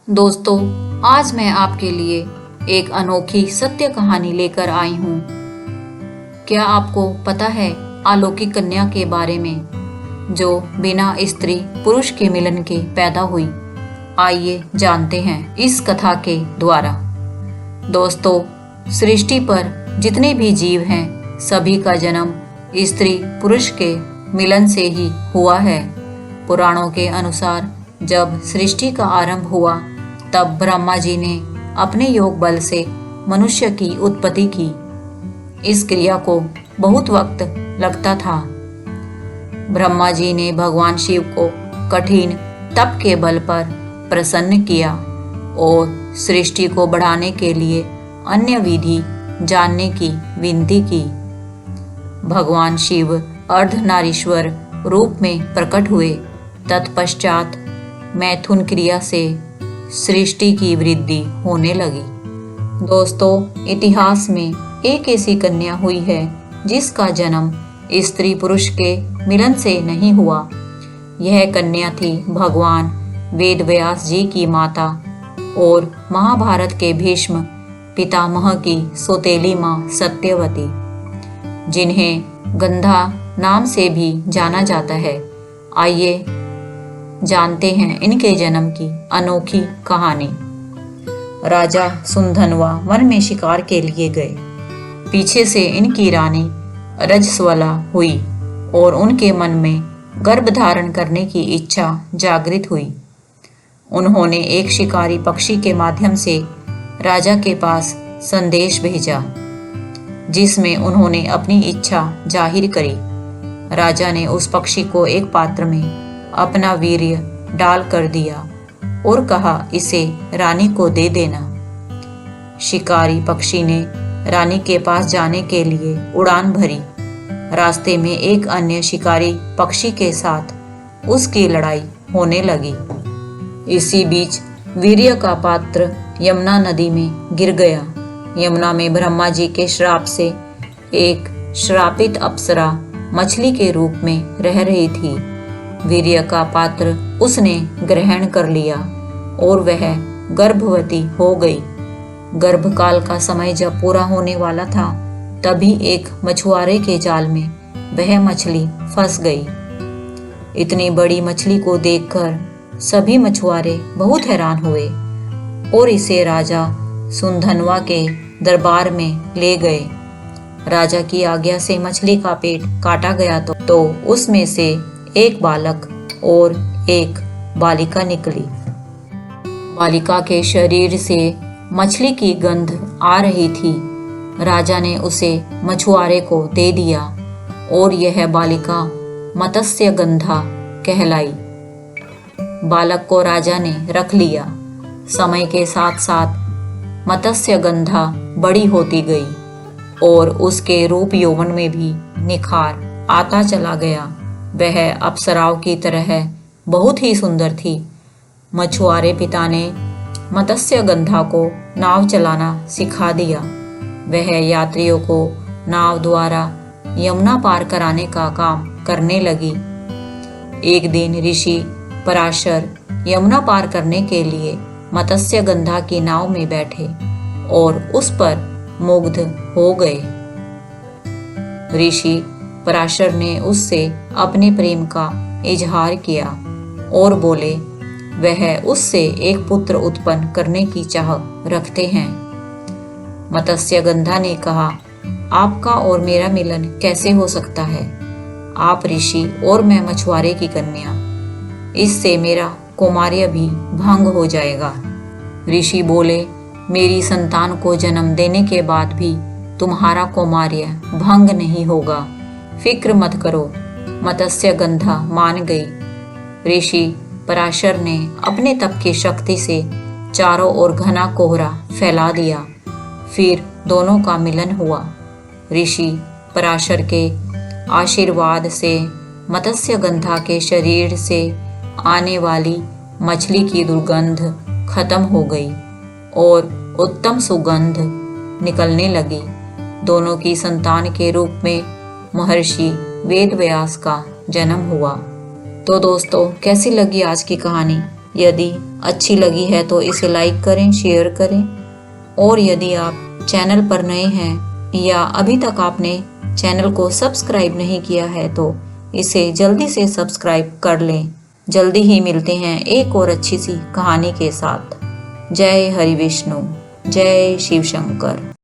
दोस्तों, आज मैं आपके लिए एक अनोखी सत्य कहानी लेकर आई हूँ। क्या आपको पता है अलौकिक कन्या के बारे में जो बिना स्त्री पुरुष के मिलन के पैदा हुई? आइए जानते हैं इस कथा के द्वारा। दोस्तों, सृष्टि पर जितने भी जीव हैं सभी का जन्म स्त्री पुरुष के मिलन से ही हुआ है। पुराणों के अनुसार जब सृष्टि का आरंभ हुआ तब ब्रह्मा जी ने अपने योग बल से मनुष्य की उत्पत्ति की। इस क्रिया को बहुत वक्त लगता था। ब्रह्मा जी ने भगवान शिव को कठिन तप के बल पर प्रसन्न किया और सृष्टि को बढ़ाने के लिए अन्य विधि जानने की विनती की। भगवान शिव अर्धनारीश्वर रूप में प्रकट हुए। तत्पश्चात मैथुन क्रिया से सृष्टि की वृद्धि होने लगी। दोस्तों, इतिहास में एक ऐसी कन्या हुई है जिसका जन्म स्त्री पुरुष के मिलन से नहीं हुआ। यह कन्या थी भगवान वेद व्यास जी की माता और महाभारत के भीष्म पितामह की सौतेली मां सत्यवती, जिन्हें गंधा नाम से भी जाना जाता है। आइए जानते हैं इनके जन्म की अनोखी कहानी। राजा सुंधनवा वन में शिकार के लिए गए। पीछे से इनकी रानी रजस्वला हुई और उनके मन में गर्भ धारण करने की इच्छा जागृत हुई। उन्होंने एक शिकारी पक्षी के माध्यम से राजा के पास संदेश भेजा, जिसमें उन्होंने अपनी इच्छा जाहिर करी। राजा ने उस पक्षी को एक पात्र में अपना वीर्य डाल कर दिया और कहा, इसे रानी को दे देना। शिकारी पक्षी ने रानी के पास जाने के लिए उड़ान भरी। रास्ते में एक अन्य शिकारी पक्षी के साथ उसकी लड़ाई होने लगी। इसी बीच वीर्य का पात्र यमुना नदी में गिर गया। यमुना में ब्रह्मा जी के श्राप से एक श्रापित अप्सरा मछली के रूप में रह रही थी। वीर्य का पात्र उसने ग्रहण कर लिया और वह गर्भवती हो गई। गर्भकाल का समय जब पूरा होने वाला था तभी एक मछुआरे के जाल में वह मछली फंस गई। इतनी बड़ी मछली को देखकर सभी मछुआरे बहुत हैरान हुए और इसे राजा सुंधनवा के दरबार में ले गए। राजा की आज्ञा से मछली का पेट काटा गया तो उसमें से एक बालक और एक बालिका निकली। बालिका के शरीर से मछली की गंध आ रही थी। राजा ने उसे मछुआरे को दे दिया और यह बालिका मत्स्य गंधा कहलाई। बालक को राजा ने रख लिया। समय के साथ साथ मत्स्य गंधा बड़ी होती गई और उसके रूप यौवन में भी निखार आता चला गया। वह अप्सराओं की तरह बहुत ही सुंदर थी। मछुआरे पिता ने मत्स्य गंधा को नाव चलाना सिखा दिया। वह यात्रियों को नाव द्वारा यमुना पार कराने का काम करने लगी। एक दिन ऋषि पराशर यमुना पार करने के लिए मत्स्य गंधा की नाव में बैठे और उस पर मुग्ध हो गए। ऋषि पराशर ने उससे अपने प्रेम का इजहार किया और बोले, वह उससे एक पुत्र उत्पन्न करने की चाह रखते हैं। मत्स्य गंधा ने कहा, आपका और मेरा मिलन कैसे हो सकता है? आप ऋषि और मैं मछुआरे की कन्या, इससे मेरा कौमार्य भी भंग हो जाएगा। ऋषि बोले, मेरी संतान को जन्म देने के बाद भी तुम्हारा कौमार्य भंग नहीं होगा, फिक्र मत करो। मत्स्य गंधा मान गई। ऋषि पराशर ने अपने तप की शक्ति से चारों ओर घना कोहरा फैला दिया। फिर दोनों का मिलन हुआ। ऋषि पराशर के आशीर्वाद से मत्स्य गंधा के शरीर से आने वाली मछली की दुर्गंध खत्म हो गई और उत्तम सुगंध निकलने लगी। दोनों की संतान के रूप में महर्षि वेद व्यास का जन्म हुआ। तो दोस्तों, कैसी लगी आज की कहानी? यदि अच्छी लगी है तो इसे लाइक करें, शेयर करें। और यदि आप चैनल पर नए हैं या अभी तक आपने चैनल को सब्सक्राइब नहीं किया है तो इसे जल्दी से सब्सक्राइब कर लें। जल्दी ही मिलते हैं एक और अच्छी सी कहानी के साथ। जय हरि विष्णु, जय शिव शंकर।